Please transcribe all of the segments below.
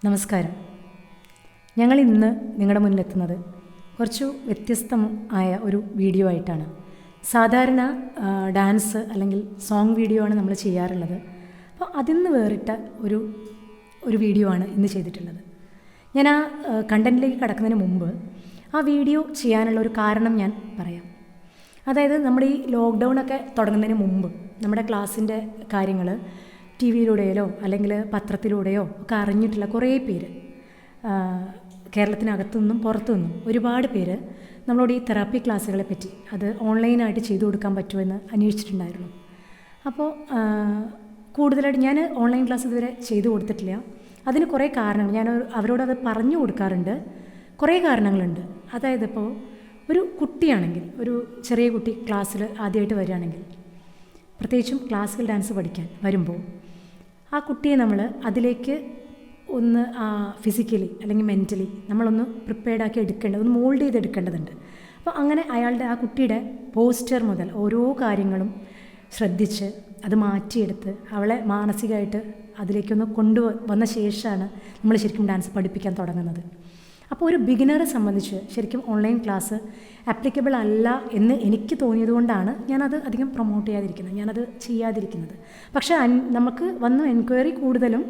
നമസ്കാരം. ഞങ്ങൾ ഇന്ന് നിങ്ങളുടെ മുന്നിലെത്തുന്നത് കുറച്ചു വ്യത്യസ്തമായ ഒരു വീഡിയോ ആയിട്ടാണ്. സാധാരണ ഡാൻസ് അല്ലെങ്കിൽ സോങ് വീഡിയോ ആണ് നമ്മൾ ചെയ്യാറുള്ളത്. അപ്പോൾ അതിൽ നിന്ന് വേറിട്ട ഒരു വീഡിയോ ആണ് ഇന്ന് ചെയ്തിട്ടുള്ളത്. ഞാൻ ആ കണ്ടൻറ്റിലേക്ക് കടക്കുന്നതിന് മുമ്പ് ആ വീഡിയോ ചെയ്യാനുള്ള ഒരു കാരണം ഞാൻ പറയാം. അതായത് നമ്മുടെ ഈ ലോക്ക്ഡൗണൊക്കെ തുടങ്ങുന്നതിന് മുമ്പ് നമ്മുടെ ക്ലാസ്സിൻ്റെ കാര്യങ്ങൾ ടി വിയിലൂടെയോ അല്ലെങ്കിൽ പത്രത്തിലൂടെയോ ഒക്കെ അറിഞ്ഞിട്ടുള്ള കുറേ പേര്, കേരളത്തിനകത്തുനിന്നും പുറത്തുനിന്നും ഒരുപാട് പേര് നമ്മളോട് ഈ തെറാപ്പി ക്ലാസ്സുകളെ പറ്റി അത് ഓൺലൈനായിട്ട് ചെയ്തു കൊടുക്കാൻ പറ്റുമെന്ന് അന്വേഷിച്ചിട്ടുണ്ടായിരുന്നു. അപ്പോൾ കൂടുതലായിട്ട് ഞാൻ ഓൺലൈൻ ക്ലാസ് ഇതുവരെ ചെയ്തു കൊടുത്തിട്ടില്ല. അതിന് കുറേ കാരണങ്ങൾ ഞാൻ അവരോടത് പറഞ്ഞു കൊടുക്കാറുണ്ട്. കുറേ കാരണങ്ങളുണ്ട്. അതായത് ഇപ്പോൾ ഒരു കുട്ടിയാണെങ്കിൽ, ഒരു ചെറിയ കുട്ടി ക്ലാസ്സിൽ ആദ്യമായിട്ട് വരികയാണെങ്കിൽ, പ്രത്യേകിച്ചും ക്ലാസിക്കൽ ഡാൻസ് പഠിക്കാൻ വരുമ്പോൾ ആ കുട്ടിയെ നമ്മൾ അതിലേക്ക് ഒന്ന് ഫിസിക്കലി അല്ലെങ്കിൽ മെൻ്റലി നമ്മളൊന്ന് പ്രിപ്പയർഡാക്കി എടുക്കേണ്ടത്, ഒന്ന് മോൾഡ് ചെയ്തെടുക്കേണ്ടതുണ്ട്. അപ്പോൾ അങ്ങനെ അയാളുടെ ആ കുട്ടിയുടെ പോസ്ചർ മുതൽ ഓരോ കാര്യങ്ങളും ശ്രദ്ധിച്ച് അത് മാറ്റിയെടുത്ത് അവളെ മാനസികമായിട്ട് അതിലേക്കൊന്ന് കൊണ്ടുവന്ന ശേഷമാണ് നമ്മൾ ശരിക്കും ഡാൻസ് പഠിപ്പിക്കാൻ തുടങ്ങുന്നത്. അപ്പോൾ ഒരു ബിഗിനറെ സംബന്ധിച്ച് ശരിക്കും ഓൺലൈൻ ക്ലാസ് ആപ്ലിക്കബിൾ അല്ല എന്ന് എനിക്ക് തോന്നിയതുകൊണ്ടാണ് ഞാനത് അധികം പ്രൊമോട്ട് ചെയ്യാതിരിക്കുന്നത്, ഞാനത് ചെയ്യാതിരിക്കുന്നത്. പക്ഷേ നമുക്ക് വന്ന എൻക്വയറി കൂടുതലും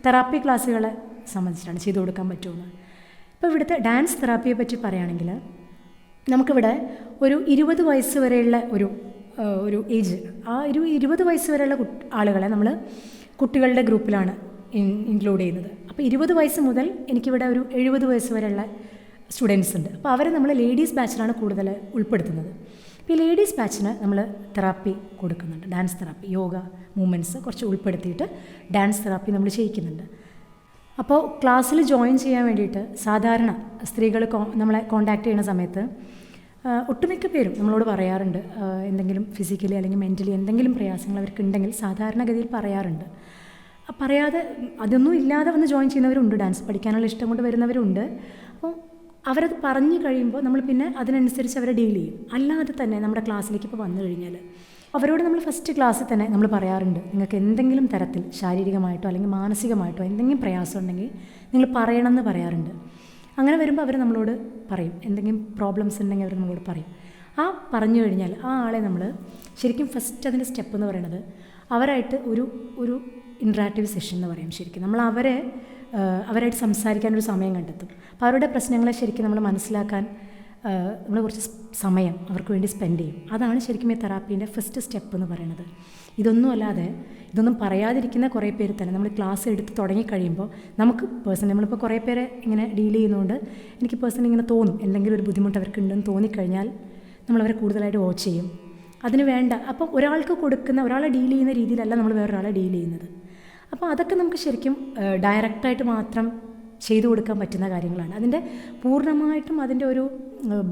തെറാപ്പി ക്ലാസ്സുകളെ സംബന്ധിച്ചിട്ടാണ്, ചെയ്തു കൊടുക്കാൻ പറ്റുമെന്ന്. ഇപ്പോൾ ഇവിടുത്തെ ഡാൻസ് തെറാപ്പിയെ പറ്റി പറയുകയാണെങ്കിൽ നമുക്കിവിടെ ഒരു 20 വയസ്സ് വരെയുള്ള ഒരു ഏജ്, ആ 20 വയസ്സ് വരെയുള്ള ആളുകളെ നമ്മൾ കുട്ടികളുടെ ഗ്രൂപ്പിലാണ് ഇൻക്ലൂഡ് ചെയ്യുന്നത്. അപ്പോൾ 20 വയസ്സ് മുതൽ എനിക്കിവിടെ ഒരു 70 വയസ്സ് വരെയുള്ള സ്റ്റുഡൻസ് ഉണ്ട്. അപ്പോൾ അവരെ നമ്മൾ ലേഡീസ് ബാച്ചിലാണ് കൂടുതൽ ഉൾപ്പെടുത്തുന്നത്. അപ്പോൾ ഈ ലേഡീസ് ബാച്ചിന് നമ്മൾ തെറാപ്പി കൊടുക്കുന്നുണ്ട്, ഡാൻസ് തെറാപ്പി, യോഗ മൂവ്മെൻറ്റ്സ് കുറച്ച് ഉൾപ്പെടുത്തിയിട്ട് ഡാൻസ് തെറാപ്പി നമ്മൾ ചെയ്യിക്കുന്നുണ്ട്. അപ്പോൾ ക്ലാസ്സിൽ ജോയിൻ ചെയ്യാൻ വേണ്ടിയിട്ട് സാധാരണ സ്ത്രീകൾ നമ്മളെ കോൺടാക്റ്റ് ചെയ്യുന്ന സമയത്ത് ഒട്ടുമിക്ക പേരും നമ്മളോട് പറയാറുണ്ട്, എന്തെങ്കിലും ഫിസിക്കലി അല്ലെങ്കിൽ മെൻ്റലി എന്തെങ്കിലും പ്രയാസങ്ങൾ അവർക്കുണ്ടെങ്കിൽ സാധാരണഗതിയിൽ പറയാറുണ്ട്. പറയാതെ അതൊന്നും ഇല്ലാതെ വന്ന് ജോയിൻ ചെയ്യുന്നവരുണ്ട്, ഡാൻസ് പഠിക്കാനുള്ള ഇഷ്ടം കൊണ്ട് വരുന്നവരുണ്ട്. അപ്പോൾ അവരത് പറഞ്ഞു കഴിയുമ്പോൾ നമ്മൾ പിന്നെ അതിനനുസരിച്ച് അവരെ ഡീൽ ചെയ്യും. അല്ലാതെ തന്നെ നമ്മുടെ ക്ലാസ്സിലേക്ക് ഇപ്പോൾ വന്നു കഴിഞ്ഞാൽ അവരോട് നമ്മൾ ഫസ്റ്റ് ക്ലാസ്സിൽ തന്നെ നമ്മൾ പറയാറുണ്ട്, നിങ്ങൾക്ക് എന്തെങ്കിലും തരത്തിൽ ശാരീരികമായിട്ടോ അല്ലെങ്കിൽ മാനസികമായിട്ടോ എന്തെങ്കിലും പ്രയാസം ഉണ്ടെങ്കിൽ നിങ്ങൾ പറയണമെന്ന് പറയാറുണ്ട്. അങ്ങനെ വരുമ്പോൾ അവർ നമ്മളോട് പറയും, എന്തെങ്കിലും പ്രോബ്ലംസ് ഉണ്ടെങ്കിൽ അവർ നമ്മളോട് പറയും. ആ പറഞ്ഞു കഴിഞ്ഞാൽ ആ ആളെ നമ്മൾ ശരിക്കും ഫസ്റ്റ് അതിൻ്റെ സ്റ്റെപ്പ് എന്ന് പറയുന്നത് അവരായിട്ട് ഒരു ഇൻട്രാക്റ്റീവ് സെഷൻ എന്ന് പറയും. ശരിക്കും നമ്മൾ അവരായിട്ട് സംസാരിക്കാനൊരു സമയം കണ്ടെത്തും. അപ്പോൾ അവരുടെ പ്രശ്നങ്ങളെ ശരിക്കും നമ്മൾ മനസ്സിലാക്കാൻ നമ്മൾ കുറച്ച് സമയം അവർക്ക് വേണ്ടി സ്പെൻഡ് ചെയ്യും. അതാണ് ശരിക്കും ഈ തെറാപ്പീൻ്റെ ഫസ്റ്റ് സ്റ്റെപ്പ് എന്ന് പറയുന്നത്. ഇതൊന്നും പറയാതിരിക്കുന്ന കുറേ പേര് തന്നെ നമ്മൾ ക്ലാസ് എടുത്ത് തുടങ്ങിക്കഴിയുമ്പോൾ നമുക്ക് പേഴ്സണലി നമ്മളിപ്പോൾ കുറേ പേരെ ഇങ്ങനെ ഡീൽ ചെയ്യുന്നതുകൊണ്ട് എനിക്ക് പേഴ്സണലി ഇങ്ങനെ തോന്നും, എന്തെങ്കിലും ഒരു ബുദ്ധിമുട്ട് അവർക്ക് ഉണ്ടെന്ന് തോന്നിക്കഴിഞ്ഞാൽ നമ്മളവരെ കൂടുതലായിട്ട് വാച്ച് ചെയ്യും. അതിന് വേണ്ട അപ്പം ഒരാളെ ഡീൽ ചെയ്യുന്ന രീതിയിലല്ല നമ്മൾ വേറൊരാളെ ഡീൽ ചെയ്യുന്നത്. അപ്പോൾ അതൊക്കെ നമുക്ക് ശരിക്കും ഡയറക്റ്റായിട്ട് മാത്രം ചെയ്തു കൊടുക്കാൻ പറ്റുന്ന കാര്യങ്ങളാണ്. അതിൻ്റെ പൂർണ്ണമായിട്ടും അതിൻ്റെ ഒരു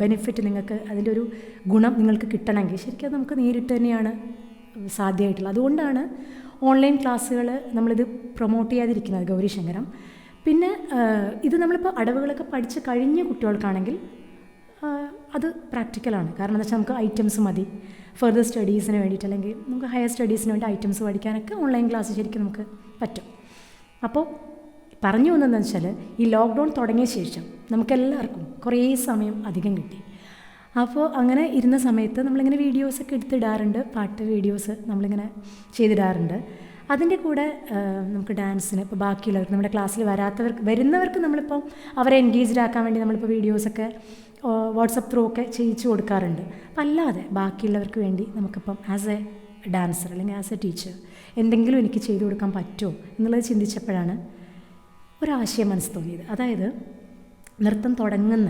ബെനിഫിറ്റ് നിങ്ങൾക്ക്, അതിൻ്റെ ഒരു ഗുണം നിങ്ങൾക്ക് കിട്ടണമെങ്കിൽ ശരിക്കും അത് നമുക്ക് നേരിട്ട് തന്നെയാണ് സാധ്യമായിട്ടുള്ളത്. അതുകൊണ്ടാണ് ഓൺലൈൻ ക്ലാസ്സുകൾ നമ്മളിത് പ്രൊമോട്ട് ചെയ്യാതിരിക്കുന്നത്, ഗൗരിശങ്കരം. പിന്നെ ഇത് നമ്മളിപ്പോൾ അടവുകളൊക്കെ പഠിച്ച് കഴിഞ്ഞ കുട്ടികൾക്കാണെങ്കിൽ അത് പ്രാക്ടിക്കലാണ്. കാരണം എന്താ വെച്ചാൽ നമുക്ക് ഐറ്റംസ് മതി ഫർദർ സ്റ്റഡീസിന് വേണ്ടിയിട്ട്, അല്ലെങ്കിൽ നമുക്ക് ഹയർ സ്റ്റഡീസിന് വേണ്ടി ഐറ്റംസ് പഠിക്കാനൊക്കെ ഓൺലൈൻ ക്ലാസ് ശരിക്കും നമുക്ക് പറ്റും. അപ്പോൾ പറഞ്ഞു വന്നതെന്ന് വെച്ചാൽ ഈ ലോക്ക്ഡൗൺ തുടങ്ങിയ ശേഷം നമുക്കെല്ലാവർക്കും കുറേ സമയം അധികം കിട്ടി. അപ്പോൾ അങ്ങനെ ഇരുന്ന സമയത്ത് നമ്മളിങ്ങനെ വീഡിയോസൊക്കെ എടുത്തിടാറുണ്ട്, പാട്ട് വീഡിയോസ് നമ്മളിങ്ങനെ ചെയ്തിടാറുണ്ട്. അതിൻ്റെ കൂടെ നമുക്ക് ഡാൻസിന് ഇപ്പോൾ ബാക്കിയുള്ളവർക്ക്, നമ്മുടെ ക്ലാസ്സിൽ വരുന്നവർക്ക് നമ്മളിപ്പം അവരെ എൻഗേജ്ഡ് ആക്കാൻ വേണ്ടി നമ്മളിപ്പോൾ വീഡിയോസൊക്കെ വാട്സപ്പ് ത്രൂ ഒക്കെ ചെയ്യിച്ചു കൊടുക്കാറുണ്ട്. അപ്പം അല്ലാതെ ബാക്കിയുള്ളവർക്ക് വേണ്ടി നമുക്കിപ്പം ആസ് എ ഡാൻസർ അല്ലെങ്കിൽ ആസ് എ ടീച്ചർ എന്തെങ്കിലും എനിക്ക് ചെയ്തു കൊടുക്കാൻ പറ്റുമോ എന്നുള്ളത് ചിന്തിച്ചപ്പോഴാണ് ഒരാശയം മനസ്സ് തോന്നിയത്. അതായത് നൃത്തം തുടങ്ങുന്ന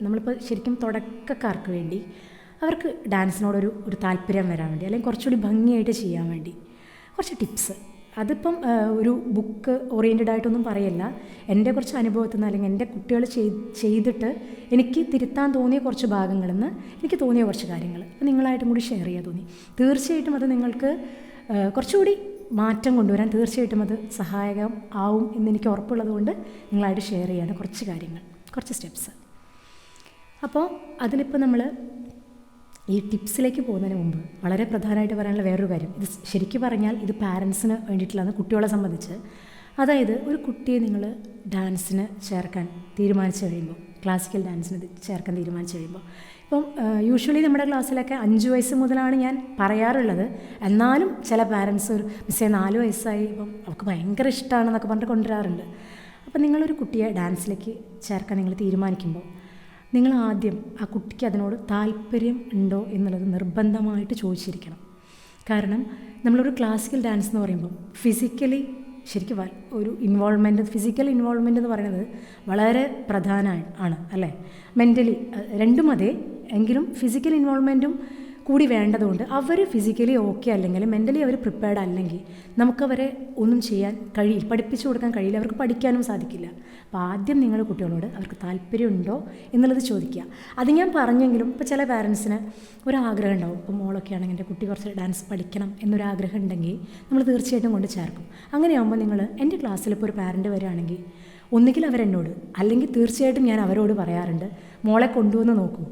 നമ്മളിപ്പോൾ ശരിക്കും തുടക്കക്കാർക്ക് വേണ്ടി അവർക്ക് ഡാൻസിനോടൊരു താല്പര്യം വരാൻ വേണ്ടി, അല്ലെങ്കിൽ കുറച്ചുകൂടി ഭംഗിയായിട്ട് ചെയ്യാൻ വേണ്ടി കുറച്ച് ടിപ്സ്. അതിപ്പം ഒരു ബുക്ക് ഓറിയൻറ്റഡ് ആയിട്ടൊന്നും പറയല്ല, എൻ്റെ കുറച്ച് അനുഭവത്തിൽ നിന്ന് അല്ലെങ്കിൽ എൻ്റെ കുട്ടികൾ ചെയ്തിട്ട് എനിക്ക് തിരുത്താൻ തോന്നിയ കുറച്ച് ഭാഗങ്ങളിൽ നിന്ന് എനിക്ക് തോന്നിയ കുറച്ച് കാര്യങ്ങൾ നിങ്ങളായിട്ടും കൂടി ഷെയർ ചെയ്യാൻ തോന്നി. തീർച്ചയായിട്ടും അത് നിങ്ങൾക്ക് കുറച്ചുകൂടി മാറ്റം കൊണ്ടുവരാൻ തീർച്ചയായിട്ടും അത് സഹായകം ആവും എന്നെനിക്ക് ഉറപ്പുള്ളത് കൊണ്ട് നിങ്ങളായിട്ട് ഷെയർ ചെയ്യാണ് കുറച്ച് കാര്യങ്ങൾ, കുറച്ച് സ്റ്റെപ്സ്. അപ്പോൾ അതിലിപ്പോൾ നമ്മൾ ഈ ടിപ്സിലേക്ക് പോകുന്നതിന് മുമ്പ് വളരെ പ്രധാനമായിട്ട് പറയാനുള്ള വേറൊരു കാര്യം, ഇത് ശരിക്കും പറഞ്ഞാൽ ഇത് പാരൻസിന് വേണ്ടിയിട്ടുള്ളതാണ്, കുട്ടികളെ സംബന്ധിച്ച്. അതായത് ഒരു കുട്ടിയെ നിങ്ങൾ ഡാൻസിന് ചേർക്കാൻ തീരുമാനിച്ചു കഴിയുമ്പോൾ, ക്ലാസിക്കൽ ഡാൻസിന് ചേർക്കാൻ തീരുമാനിച്ചു കഴിയുമ്പോൾ, ഇപ്പം യൂഷ്വലി നമ്മുടെ ക്ലാസ്സിലൊക്കെ 5 വയസ്സ് മുതലാണ് ഞാൻ പറയാറുള്ളത്. എന്നാലും ചില പാരൻസ് ഒരു മിസ്സേ 4 വയസ്സായി ഇപ്പം അവർക്ക് ഭയങ്കര ഇഷ്ടമാണെന്നൊക്കെ പറഞ്ഞിട്ട് കൊണ്ടുവരാറുണ്ട്. അപ്പം നിങ്ങളൊരു കുട്ടിയെ ഡാൻസിലേക്ക് ചേർക്കാൻ നിങ്ങൾ തീരുമാനിക്കുമ്പോൾ നിങ്ങൾ ആദ്യം ആ കുട്ടിക്ക് അതിനോട് താല്പര്യം ഉണ്ടോ എന്നുള്ളത് നിർബന്ധമായിട്ട് ചോദിച്ചിരിക്കണം. കാരണം നമ്മളൊരു ക്ലാസിക്കൽ ഡാൻസ് എന്ന് പറയുമ്പോൾ ഫിസിക്കലി ശരിക്കും ഒരു ഫിസിക്കൽ ഇൻവോൾവ്മെൻ്റ് എന്ന് പറയുന്നത് വളരെ പ്രധാനമാണ് അല്ലേ. മെൻ്റലി രണ്ടും അതെ, എങ്കിലും ഫിസിക്കൽ ഇൻവോൾവ്മെൻറ്റും കൂടി വേണ്ടതുകൊണ്ട് അവർ ഫിസിക്കലി ഓക്കെ അല്ലെങ്കിൽ മെൻ്റലി അവർ പ്രിപ്പയർഡ് അല്ലെങ്കിൽ നമുക്കവരെ ഒന്നും ചെയ്യാൻ കഴിയില്ല, പഠിപ്പിച്ചു കൊടുക്കാൻ കഴിയില്ല, അവർക്ക് പഠിക്കാനും സാധിക്കില്ല. അപ്പോൾ ആദ്യം നിങ്ങൾ കുട്ടികളോട് അവർക്ക് താല്പര്യമുണ്ടോ എന്നുള്ളത് ചോദിക്കുക. അത് ഞാൻ പറഞ്ഞെങ്കിലും ഇപ്പോൾ ചില പാരൻസിന് ഒരാഗ്രഹം ഉണ്ടാവും. ഇപ്പോൾ മോളൊക്കെ ആണെങ്കിൽ എൻ്റെ കുട്ടി കുറച്ച് ഡാൻസ് പഠിക്കണം എന്നൊരാഗ്രഹം ഉണ്ടെങ്കിൽ നമ്മൾ തീർച്ചയായിട്ടും കൊണ്ട് ചേർക്കും. അങ്ങനെയാകുമ്പോൾ നിങ്ങൾ എൻ്റെ ക്ലാസ്സിൽ ഇപ്പോൾ ഒരു പാരൻറ്റ് വരികയാണെങ്കിൽ ഒന്നുകിൽ അവരെന്നോട്, അല്ലെങ്കിൽ തീർച്ചയായിട്ടും ഞാൻ അവരോട് പറയാറുണ്ട്, മോളെ കൊണ്ടുവന്ന് നോക്കൂ.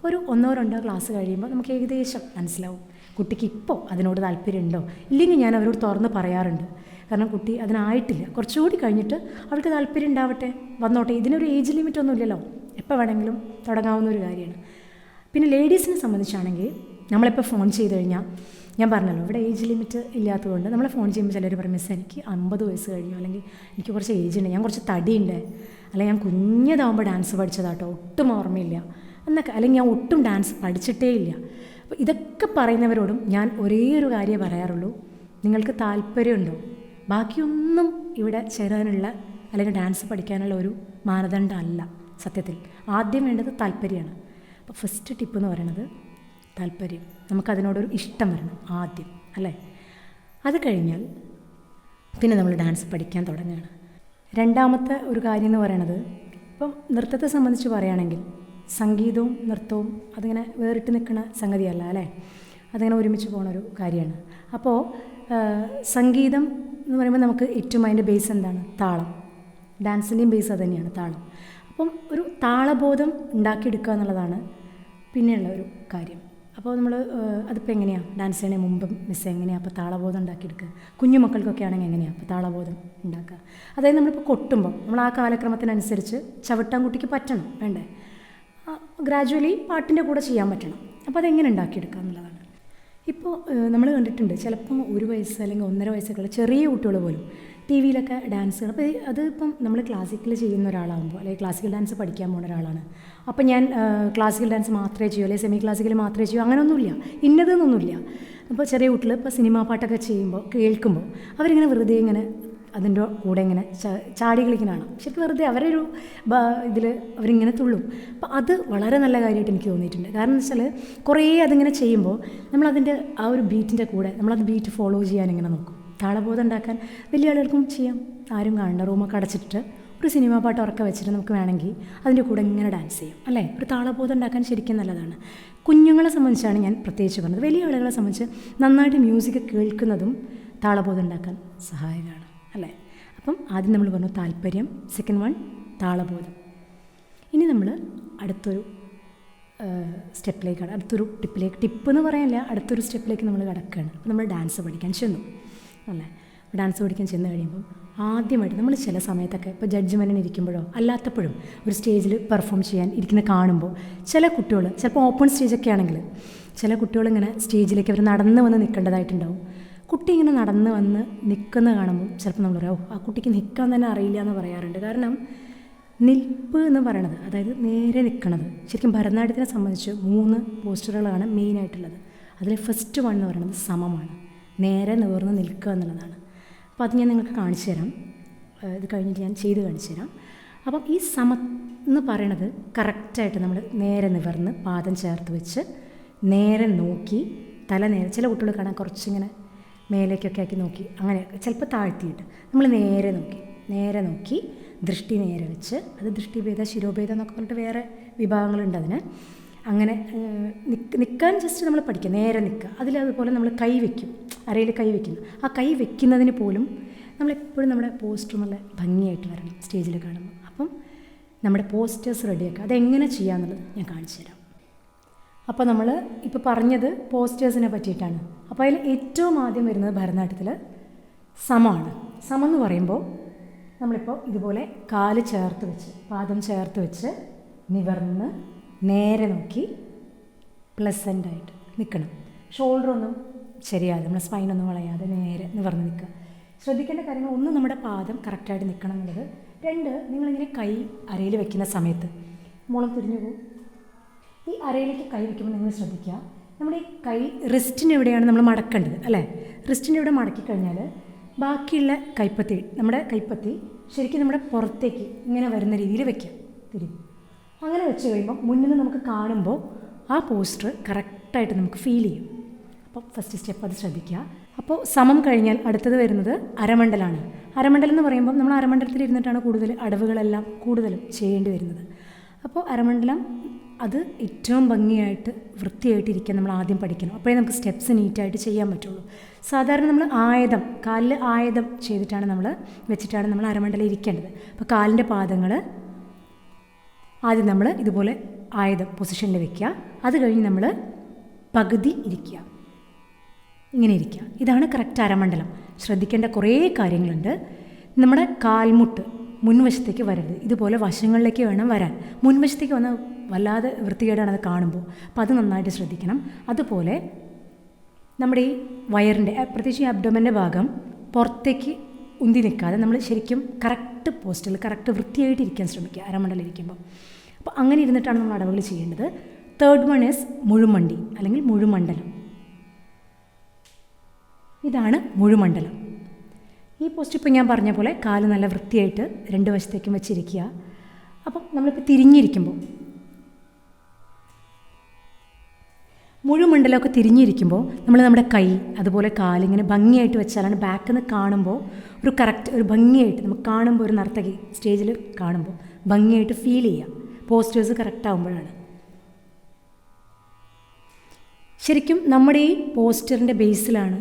ഒരു 1-2 ക്ലാസ് കഴിയുമ്പോൾ നമുക്ക് ഏകദേശം മനസ്സിലാവും കുട്ടിക്ക് ഇപ്പോൾ അതിനോട് താല്പര്യമുണ്ടോ. ഇല്ലെങ്കിൽ ഞാൻ അവരോട് തുറന്ന് പറയാറുണ്ട്. കാരണം കുട്ടി അതിനായിട്ടില്ല, കുറച്ചുകൂടി കഴിഞ്ഞിട്ട് അവൾക്ക് താല്പര്യം ഉണ്ടാവട്ടെ, വന്നോട്ടെ. ഇതിനൊരു ഏജ് ലിമിറ്റ് ഒന്നും ഇല്ലല്ലോ, എപ്പോൾ വേണമെങ്കിലും തുടങ്ങാവുന്ന ഒരു കാര്യമാണ്. പിന്നെ ലേഡീസിനെ സംബന്ധിച്ചാണെങ്കിൽ നമ്മളിപ്പോൾ ഫോൺ ചെയ്ത് കഴിഞ്ഞാൽ, ഞാൻ പറഞ്ഞല്ലോ ഇവിടെ ഏജ് ലിമിറ്റ് ഇല്ലാത്തതുകൊണ്ട് നമ്മൾ ഫോൺ ചെയ്യുമ്പോൾ ചിലർ പറയും മിസ് എനിക്ക് 50 വയസ്സ് കഴിഞ്ഞു, അല്ലെങ്കിൽ എനിക്ക് കുറച്ച് ഏജ് ഉണ്ട്, ഞാൻ കുറച്ച് തടിയുണ്ട്, അല്ലെങ്കിൽ ഞാൻ കുഞ്ഞതാകുമ്പോൾ ഡാൻസ് പഠിച്ചതാട്ടോ, ഒട്ടും ഓർമ്മയില്ല എന്നൊക്കെ, അല്ലെങ്കിൽ ഞാൻ ഒട്ടും ഡാൻസ് പഠിച്ചിട്ടേ ഇല്ല. അപ്പോൾ ഇതൊക്കെ പറയുന്നവരോടും ഞാൻ ഒരേ ഒരു കാര്യമേ പറയാറുള്ളൂ, നിങ്ങൾക്ക് താല്പര്യമുണ്ടോ. ബാക്കിയൊന്നും ഇവിടെ ചേരാനുള്ള അല്ലെങ്കിൽ ഡാൻസ് പഠിക്കാനുള്ള ഒരു മാനദണ്ഡമല്ല. സത്യത്തിൽ ആദ്യം വേണ്ടത് താല്പര്യമാണ്. അപ്പോൾ ഫസ്റ്റ് ടിപ്പ് എന്ന് പറയുന്നത് താല്പര്യം, നമുക്കതിനോടൊരു ഇഷ്ടം വരണം ആദ്യം അല്ലേ. അത് കഴിഞ്ഞാൽ പിന്നെ നമ്മൾ ഡാൻസ് പഠിക്കാൻ തുടങ്ങുകയാണ്. രണ്ടാമത്തെ ഒരു കാര്യം എന്ന് പറയുന്നത്, ഇപ്പം നൃത്തത്തെ സംബന്ധിച്ച് പറയുകയാണെങ്കിൽ സംഗീതവും നൃത്തവും അതിങ്ങനെ വേറിട്ട് നിൽക്കുന്ന സംഗതിയല്ല അല്ലേ, അതിങ്ങനെ ഒരുമിച്ച് പോകുന്നൊരു കാര്യമാണ്. അപ്പോൾ സംഗീതം എന്ന് പറയുമ്പോൾ നമുക്ക് ഏറ്റവും അതിൻ്റെ ബേസ് എന്താണ്? താളം. ഡാൻസിൻ്റെയും ബേസ് അത് തന്നെയാണ്, താളം. അപ്പം ഒരു താളബോധം ഉണ്ടാക്കിയെടുക്കുക എന്നുള്ളതാണ് പിന്നെയുള്ള ഒരു കാര്യം. അപ്പോൾ നമ്മൾ അതിപ്പോൾ എങ്ങനെയാണ് ഡാൻസ് ചെയ്യണേ മുമ്പ് മിസ് എങ്ങനെയാണ് അപ്പോൾ താളബോധം ഉണ്ടാക്കിയെടുക്കുക. കുഞ്ഞു മക്കൾക്കൊക്കെ ആണെങ്കിൽ എങ്ങനെയാണ് അപ്പോൾ താളബോധം ഉണ്ടാക്കുക. അതായത് നമ്മളിപ്പോൾ കൊട്ടുമ്പോൾ നമ്മൾ ആ കാലക്രമത്തിനനുസരിച്ച് ചവിട്ടാൻ കുട്ടിക്ക് പറ്റണം, വേണ്ടേ? ഗ്രാജുവലി പാട്ടിൻ്റെ കൂടെ ചെയ്യാൻ പറ്റണം. അപ്പോൾ അതെങ്ങനെ ഉണ്ടാക്കിയെടുക്കുക എന്നുള്ളതാണ്. ഇപ്പോൾ നമ്മൾ കണ്ടിട്ടുണ്ട് ചിലപ്പോൾ 1 വയസ്സ് അല്ലെങ്കിൽ 1.5 വയസ്സൊക്കെയുള്ള ചെറിയ കുട്ടികൾ പോലും ടി വിയിലൊക്കെ ഡാൻസുകൾ. അപ്പോൾ അതിപ്പം നമ്മൾ ക്ലാസിക്കൽ ചെയ്യുന്ന ഒരാളാകുമ്പോൾ അല്ലെങ്കിൽ ക്ലാസിക്കൽ ഡാൻസ് പഠിക്കാൻ പോകുന്ന ഒരാളാണ്. അപ്പം ഞാൻ ക്ലാസിക്കൽ ഡാൻസ് മാത്രമേ ചെയ്യൂ അല്ലെങ്കിൽ സെമി ക്ലാസിക്കൽ മാത്രമേ ചെയ്യൂ അങ്ങനെയൊന്നുമില്ല, ഇന്നതെന്നൊന്നുമില്ല. അപ്പോൾ ചെറിയ കുട്ടികൾ ഇപ്പോൾ സിനിമാ പാട്ടൊക്കെ ചെയ്യുമ്പോൾ കേൾക്കുമ്പോൾ അവരിങ്ങനെ വെറുതെ ഇങ്ങനെ അതിൻ്റെ കൂടെ ഇങ്ങനെ ചാടി കളിക്കുന്നതാണ്. ശരിക്കും വെറുതെ അവരൊരു ഇതിൽ അവരിങ്ങനെ തുള്ളും. അപ്പോൾ അത് വളരെ നല്ല കാര്യമായിട്ട് എനിക്ക് തോന്നിയിട്ടുണ്ട്. കാരണം എന്ന് വെച്ചാൽ കുറേ അതിങ്ങനെ ചെയ്യുമ്പോൾ നമ്മളതിൻ്റെ ആ ഒരു ബീറ്റിൻ്റെ കൂടെ നമ്മളത് ബീറ്റ് ഫോളോ ചെയ്യാൻ ഇങ്ങനെ നോക്കും. താളബോധം ഉണ്ടാക്കാൻ വലിയ ആളുകൾക്കും ചെയ്യാം, ആരും കാണണ്ട, റൂമൊക്കെ അടച്ചിട്ട് ഒരു സിനിമാ പാട്ട് ഉറക്കെ വെച്ചിട്ട് നമുക്ക് വേണമെങ്കിൽ അതിൻ്റെ കൂടെ ഇങ്ങനെ ഡാൻസ് ചെയ്യും അല്ലേ. ഒരു താളബോധം ഉണ്ടാക്കാൻ ശരിക്കും നല്ലതാണ്. കുഞ്ഞുങ്ങളെ സംബന്ധിച്ചാണ് ഞാൻ പ്രത്യേകിച്ച് പറഞ്ഞത്. വലിയ ആളുകളെ സംബന്ധിച്ച് നന്നായിട്ട് മ്യൂസിക് കേൾക്കുന്നതും താളബോധം ഉണ്ടാക്കാൻ സഹായകമാണ് അല്ലേ. അപ്പം ആദ്യം നമ്മൾ പറഞ്ഞു താല്പര്യം, സെക്കൻഡ് വൺ താളബോധം. ഇനി നമ്മൾ അടുത്തൊരു സ്റ്റെപ്പിലേക്കാണ്, അടുത്തൊരു ടിപ്പ് എന്ന് പറയാനില്ല, അടുത്തൊരു സ്റ്റെപ്പിലേക്ക് നമ്മൾ കിടക്കുകയാണ്. അപ്പോൾ നമ്മൾ ഡാൻസ് പഠിക്കാൻ ചെന്നു അല്ലേ. ഡാൻസ് പഠിക്കാൻ ചെന്ന് കഴിയുമ്പം ആദ്യമായിട്ട് നമ്മൾ ചില സമയത്തൊക്കെ ഇപ്പോൾ ജഡ്ജ്മെൻറ്റിന് ഇരിക്കുമ്പോഴോ അല്ലാത്തപ്പോഴും ഒരു സ്റ്റേജിൽ പെർഫോം ചെയ്യാൻ ഇരിക്കുന്ന കാണുമ്പോൾ ചില കുട്ടികൾ ചിലപ്പോൾ ഓപ്പൺ സ്റ്റേജൊക്കെ ആണെങ്കിൽ ചില കുട്ടികളിങ്ങനെ സ്റ്റേജിലേക്ക് അവർ നടന്ന് വന്ന് നിൽക്കേണ്ടതായിട്ടുണ്ടാവും. കുട്ടി ഇങ്ങനെ നടന്ന് വന്ന് നിൽക്കുന്ന കാണുമ്പോൾ ചിലപ്പോൾ നമ്മൾ പറയാം ആ കുട്ടിക്ക് നിൽക്കാൻ തന്നെ അറിയില്ല എന്ന് പറയാറുണ്ട്. കാരണം നിൽപ്പ് എന്ന് പറയണത്, അതായത് നേരെ നിൽക്കണത്, ശരിക്കും ഭരതനാട്യത്തിനെ സംബന്ധിച്ച് 3 പോസ്റ്ററുകളാണ് മെയിനായിട്ടുള്ളത്. അതിൽ ഫസ്റ്റ് വൺ എന്ന് പറയുന്നത് സമമാണ്, നേരെ നിവർന്ന് നിൽക്കുക എന്നുള്ളതാണ്. അപ്പോൾ അത് ഞാൻ നിങ്ങൾക്ക് കാണിച്ചു തരാം, ഇത് കഴിഞ്ഞിട്ട് ഞാൻ ചെയ്ത് കാണിച്ചു തരാം. അപ്പം ഈ സമം എന്ന് പറയണത് കറക്റ്റായിട്ട് നമ്മൾ നേരെ നിവർന്ന് പാദം ചേർത്ത് വെച്ച് നേരെ നോക്കി തല നേരെ, ചില കുട്ടികൾ കാണാൻ കുറച്ചിങ്ങനെ മേലേക്കൊക്കെ ആക്കി നോക്കി, അങ്ങനെ ചിലപ്പോൾ താഴ്ത്തിയിട്ട് നമ്മൾ നേരെ നോക്കി ദൃഷ്ടി നേരെ വെച്ച്, അത് ദൃഷ്ടിഭേദ ശിരോഭേദം എന്നൊക്കെ പറഞ്ഞിട്ട് വേറെ വിഭാഗങ്ങളുണ്ട് അതിന്. അങ്ങനെ നിൽക്കാൻ ജസ്റ്റ് നമ്മൾ പഠിക്കുക, നേരെ നിൽക്കുക. അതിലതുപോലെ നമ്മൾ കൈ വയ്ക്കും, അരയിൽ കൈ വയ്ക്കുന്നു. ആ കൈ വയ്ക്കുന്നതിന് പോലും നമ്മളെപ്പോഴും നമ്മുടെ പോസ്റ്റർ നല്ല ഭംഗിയായിട്ട് വരണം സ്റ്റേജിൽ കാണുമ്പോൾ. അപ്പം നമ്മുടെ പോസ്റ്റേഴ്സ് റെഡിയാക്കുക. അതെങ്ങനെ ചെയ്യാമെന്നുള്ളത് ഞാൻ കാണിച്ചു തരാം. അപ്പോൾ നമ്മൾ ഇപ്പോൾ പറഞ്ഞത് പോസ്റ്റേഴ്സിനെ പറ്റിയിട്ടാണ്. അപ്പോൾ അതിൽ ഏറ്റവും ആദ്യം വരുന്നത് ഭരതനാട്യത്തിൽ സമമാണ്. സമം എന്ന് പറയുമ്പോൾ നമ്മളിപ്പോൾ ഇതുപോലെ കാല് ചേർത്ത് വെച്ച്, പാദം ചേർത്ത് വെച്ച് നിവർന്ന് നേരെ നോക്കി പ്ലസൻ്റായിട്ട് നിൽക്കണം. ഷോൾഡറൊന്നും ശരിയാതെ, നമ്മുടെ സ്പൈനൊന്നും വളയാതെ നേരെ നിവർന്ന് നിൽക്കുക. ശ്രദ്ധിക്കേണ്ട കാര്യങ്ങൾ, ഒന്ന് നമ്മുടെ പാദം കറക്റ്റായിട്ട് നിൽക്കണം എന്നുള്ളത്. 2, നിങ്ങളിങ്ങനെ കൈ അരയിൽ വെക്കുന്ന സമയത്ത് മുളം തിരിഞ്ഞു പോകും. ഈ അരയിലേക്ക് കൈ വയ്ക്കുമ്പോൾ നിങ്ങൾ ശ്രദ്ധിക്കുക, നമ്മുടെ ഈ കൈ റിസ്റ്റിന് എവിടെയാണ് നമ്മൾ മടക്കേണ്ടത് അല്ലേ? റിസ്റ്റിൻ്റെ ഇവിടെ മടക്കി കഴിഞ്ഞാൽ ബാക്കിയുള്ള കൈപ്പത്തി, നമ്മുടെ കൈപ്പത്തി ശരിക്കും നമ്മുടെ പുറത്തേക്ക് ഇങ്ങനെ വരുന്ന രീതിയിൽ വയ്ക്കുക, തിരിഞ്ഞ്. അങ്ങനെ വെച്ച് കഴിയുമ്പോൾ മുന്നിൽ നിന്ന് നമുക്ക് കാണുമ്പോൾ ആ പോസ്റ്റർ കറക്റ്റായിട്ട് നമുക്ക് ഫീൽ ചെയ്യും. അപ്പോൾ ഫസ്റ്റ് സ്റ്റെപ്പ് അത് ശ്രദ്ധിക്കുക. അപ്പോൾ സമം കഴിഞ്ഞാൽ അടുത്തത് വരുന്നത് അരമണ്ഡലമാണ്. അരമണ്ഡലം എന്ന് പറയുമ്പോൾ നമ്മൾ അരമണ്ഡലത്തിൽ ഇരുന്നിട്ടാണ് കൂടുതൽ അടവുകളെല്ലാം കൂടുതലും ചെയ്യേണ്ടി വരുന്നത്. അപ്പോൾ അരമണ്ഡലം അത് ഏറ്റവും ഭംഗിയായിട്ട് വൃത്തിയായിട്ടിരിക്കാൻ നമ്മൾ ആദ്യം പഠിക്കണം. അപ്പോഴേ നമുക്ക് സ്റ്റെപ്സ് നീറ്റായിട്ട് ചെയ്യാൻ പറ്റുള്ളൂ. സാധാരണ നമ്മൾ ആയതം, കാലിൽ ആയതം ചെയ്തിട്ടാണ് വെച്ചിട്ടാണ് നമ്മൾ അരമണ്ഡലം ഇരിക്കേണ്ടത്. അപ്പോൾ കാലിൻ്റെ പാദങ്ങൾ ആദ്യം നമ്മൾ ഇതുപോലെ ആയതം പൊസിഷനിൽ വെക്കുക. അത് കഴിഞ്ഞ് നമ്മൾ പകുതി ഇരിക്കുക, ഇങ്ങനെ ഇരിക്കുക. ഇതാണ് കറക്റ്റ് അരമണ്ഡലം. ശ്രദ്ധിക്കേണ്ട കുറേ കാര്യങ്ങളുണ്ട്. നമ്മുടെ കാൽമുട്ട് മുൻവശത്തേക്ക് വരരുത്, ഇതുപോലെ വശങ്ങളിലേക്ക് വേണം വരാൻ. മുൻവശത്തേക്ക് വന്നാൽ വല്ലാതെ വൃത്തികേടാണ് അത് കാണുമ്പോൾ. അപ്പോൾ അത് നന്നായിട്ട് ശ്രദ്ധിക്കണം. അതുപോലെ നമ്മുടെ ഈ വയറിൻ്റെ, പ്രത്യേകിച്ച് ഈ അബ്ഡോമൻ്റെ ഭാഗം പുറത്തേക്ക് ഉന്തി നിൽക്കാതെ നമ്മൾ ശരിക്കും കറക്റ്റ് പോസ്റ്റിൽ കറക്റ്റ് വൃത്തിയായിട്ട് ഇരിക്കാൻ ശ്രമിക്കുക അരമണ്ഡലം ഇരിക്കുമ്പോൾ. അപ്പോൾ അങ്ങനെ ഇരുന്നിട്ടാണ് നമ്മൾ അടവുകൾ ചെയ്യേണ്ടത്. 3rd വൺ ഈസ് മുഴുമണ്ടി അല്ലെങ്കിൽ മുഴുമണ്ഡലം. ഇതാണ് മുഴുമണ്ഡലം. ഈ പോസ്റ്റ് ഇപ്പോൾ ഞാൻ പറഞ്ഞ പോലെ കാല് നല്ല വൃത്തിയായിട്ട് 2 വശത്തേക്കും വെച്ചിരിക്കുക. അപ്പം നമ്മളിപ്പോൾ തിരിഞ്ഞിരിക്കുമ്പോൾ, മുഴുമണ്ഡലമൊക്കെ തിരിഞ്ഞിരിക്കുമ്പോൾ നമ്മൾ നമ്മുടെ കൈ അതുപോലെ കാലിങ്ങനെ ഭംഗിയായിട്ട് വെച്ചാലാണ് ബാക്കിൽ നിന്ന് കാണുമ്പോൾ ഒരു ഭംഗിയായിട്ട് നമുക്ക് കാണുമ്പോൾ, ഒരു നർത്തകി സ്റ്റേജിൽ കാണുമ്പോൾ ഭംഗിയായിട്ട് ഫീൽ ചെയ്യുക. പോസ്റ്റേഴ്സ് കറക്റ്റ് ആകുമ്പോഴാണ്. ശരിക്കും നമ്മുടെ ഈ പോസ്റ്ററിൻ്റെ ബേസിലാണ്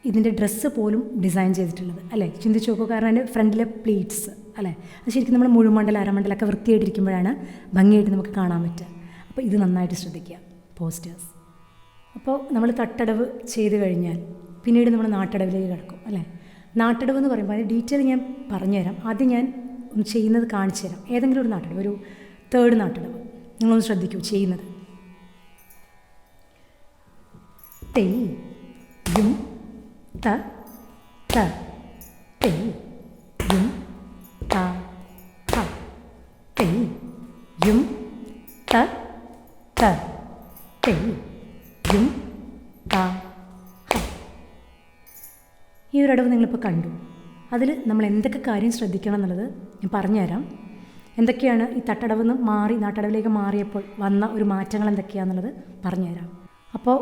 ഇതിൻ്റെ ഡ്രസ്സ് പോലും ഡിസൈൻ ചെയ്തിട്ടുള്ളത് അല്ലേ? ചിന്തിച്ച് നോക്കുക. കാരണം അതിൻ്റെ ഫ്രണ്ടിലെ പ്ലീറ്റ്സ് അല്ലേ, അത് ശരിക്കും നമ്മൾ മുഴുമണ്ഡലം അരമണ്ഡലമൊക്കെ വൃത്തിയായിട്ടിരിക്കുമ്പോഴാണ് ഭംഗിയായിട്ട് നമുക്ക് കാണാൻ പറ്റുക. അപ്പോൾ ഇത് നന്നായിട്ട് ശ്രദ്ധിക്കുക പോസ്റ്റേഴ്സ്. അപ്പോൾ നമ്മൾ തട്ടടവ് ചെയ്ത് കഴിഞ്ഞാൽ പിന്നീട് നമ്മൾ നാട്ടടവിലേക്ക് കിടക്കും അല്ലേ? നാട്ടടവ് എന്ന് പറയുമ്പോൾ അതിന് ഡീറ്റെയിൽ ഞാൻ പറഞ്ഞുതരാം. ആദ്യം ഞാൻ ചെയ്യുന്നത് കാണിച്ചു തരാം. ഏതെങ്കിലും ഒരു നാട്ടടവ്, ഒരു 3rd നാട്ടടവ് നിങ്ങളൊന്ന് ശ്രദ്ധിക്കൂ ചെയ്യുന്നത്. തെയ് യും ത ത തെയ് യും ത ഹ തെയ് യും ത ത തെയ് യും ത ഹ. ഈ ഒരു അടവ് നിങ്ങളിപ്പോൾ കണ്ടു. അതിൽ നമ്മൾ എന്തൊക്കെ കാര്യം ശ്രദ്ധിക്കണം എന്നുള്ളത് ഞാൻ പറഞ്ഞുതരാം. എന്തൊക്കെയാണ് ഈ തട്ടടവ് നിന്ന് മാറി നാട്ടടവിലേക്ക് മാറിയപ്പോൾ വന്ന ഒരു മാറ്റങ്ങൾ എന്തൊക്കെയാണെന്നുള്ളത് പറഞ്ഞുതരാം. അപ്പോൾ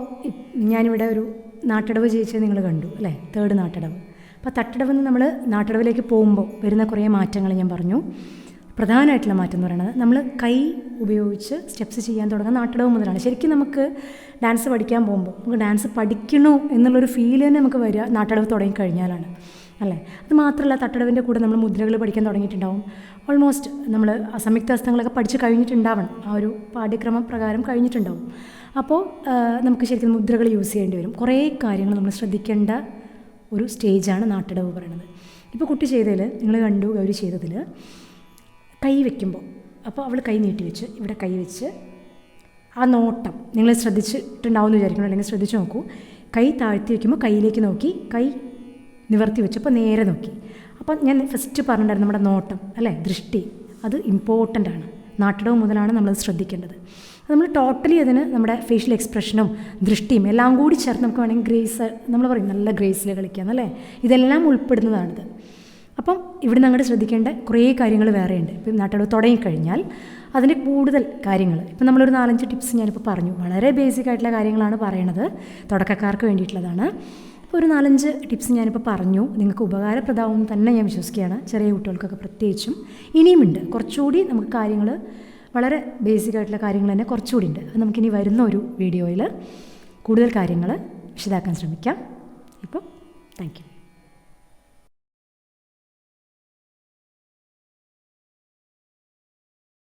ഞാനിവിടെ ഒരു നാട്ടടവ് ചെയ്യിച്ചത് നിങ്ങൾ കണ്ടു അല്ലേ? 3rd നാട്ടടവ്. അപ്പോൾ തട്ടടവ് നിന്ന് നമ്മൾ നാട്ടടവിലേക്ക് പോകുമ്പോൾ വരുന്ന കുറേ മാറ്റങ്ങൾ ഞാൻ പറഞ്ഞു. പ്രധാനമായിട്ടുള്ള മാറ്റം എന്ന് പറയുന്നത് നമ്മൾ കൈ ഉപയോഗിച്ച് സ്റ്റെപ്സ് ചെയ്യാൻ തുടങ്ങുന്ന നാട്ടടവ് മുതലാണ്. ശരിക്കും നമുക്ക് ഡാൻസ് പഠിക്കാൻ പോകുമ്പോൾ നമുക്ക് ഡാൻസ് പഠിക്കണോ എന്നുള്ളൊരു ഫീൽ തന്നെ നമുക്ക് വരിക നാട്ടടവ് തുടങ്ങിക്കഴിഞ്ഞാലാണ് അല്ലേ? അത് മാത്രമല്ല, തട്ടടവിൻ്റെ കൂടെ നമ്മൾ മുദ്രകൾ പഠിക്കാൻ തുടങ്ങിയിട്ടുണ്ടാവും. ഓൾമോസ്റ്റ് നമ്മൾ സംയുക്ത ഹസ്തങ്ങളൊക്കെ പഠിച്ച് കഴിഞ്ഞിട്ടുണ്ടാവണം, ആ ഒരു പാഠ്യക്രമം പ്രകാരം കഴിഞ്ഞിട്ടുണ്ടാവും. അപ്പോൾ നമുക്ക് ശരിക്കും മുദ്രകൾ യൂസ് ചെയ്യേണ്ടി വരും. കുറേ കാര്യങ്ങൾ നമ്മൾ ശ്രദ്ധിക്കേണ്ട ഒരു സ്റ്റേജാണ് നാട്ടടവ് പറയുന്നത്. ഇപ്പോൾ കുട്ടി ചെയ്തതിൽ നിങ്ങൾ കണ്ടു, ഗൗരി ചെയ്തതിൽ കൈ വയ്ക്കുമ്പോൾ, അപ്പോൾ അവൾ കൈ നീട്ടി വെച്ച് ഇവിടെ കൈ വെച്ച് ആ നോട്ടം നിങ്ങൾ ശ്രദ്ധിച്ചിട്ടുണ്ടാവും എന്ന് വിചാരിക്കണം, അല്ലെങ്കിൽ ശ്രദ്ധിച്ച് നോക്കൂ. കൈ താഴ്ത്തി വയ്ക്കുമ്പോൾ കൈയിലേക്ക് നോക്കി, കൈ നിവർത്തി വെച്ചപ്പോൾ നേരെ നോക്കി. അപ്പം ഞാൻ ഫസ്റ്റ് പറഞ്ഞിട്ടുണ്ടായിരുന്നു നമ്മുടെ നോട്ടം അല്ലേ, ദൃഷ്ടി, അത് ഇമ്പോർട്ടൻ്റ് ആണ്. നാട്ടടവ് മുതലാണ് നമ്മളത് ശ്രദ്ധിക്കേണ്ടത്. അത് നമ്മൾ ടോട്ടലി അതിന് നമ്മുടെ ഫേഷ്യൽ എക്സ്പ്രഷനും ദൃഷ്ടിയും എല്ലാം കൂടി ചേർത്ത് നമുക്ക് വേണമെങ്കിൽ ഗ്രേസ്, നമ്മൾ പറയും നല്ല ഗ്രേസിൽ കളിക്കാം അല്ലേ, ഇതെല്ലാം ഉൾപ്പെടുന്നതാണിത്. അപ്പം ഇവിടെ നിന്ന് അങ്ങോട്ട് ശ്രദ്ധിക്കേണ്ട കുറേ കാര്യങ്ങൾ വേറെയുണ്ട്. ഇപ്പം നാട്ടടവ് തുടങ്ങിക്കഴിഞ്ഞാൽ അതിൻ്റെ കൂടുതൽ കാര്യങ്ങൾ, ഇപ്പം നമ്മളൊരു 4-5 ടിപ്സ് ഞാനിപ്പോൾ പറഞ്ഞു. വളരെ ബേസിക് ആയിട്ടുള്ള കാര്യങ്ങളാണ് പറയണത്, തുടക്കക്കാർക്ക് വേണ്ടിയിട്ടുള്ളതാണ്. അപ്പോൾ ഒരു 4-5 ടിപ്സ് ഞാനിപ്പോൾ പറഞ്ഞു, നിങ്ങൾക്ക് ഉപകാരപ്രദമാവും തന്നെ ഞാൻ വിശ്വസിക്കുകയാണ്, ചെറിയ കുട്ടികൾക്കൊക്കെ പ്രത്യേകിച്ചും. ഇനിയുമുണ്ട് കുറച്ചുകൂടി നമുക്ക് കാര്യങ്ങൾ, വളരെ ബേസിക് ആയിട്ടുള്ള കാര്യങ്ങൾ തന്നെ കുറച്ചുകൂടി ഉണ്ട്. അത് നമുക്കിനി വരുന്ന ഒരു വീഡിയോയിൽ കൂടുതൽ കാര്യങ്ങൾ വിശദമാക്കാൻ ശ്രമിക്കാം. ഇപ്പോൾ താങ്ക് യു.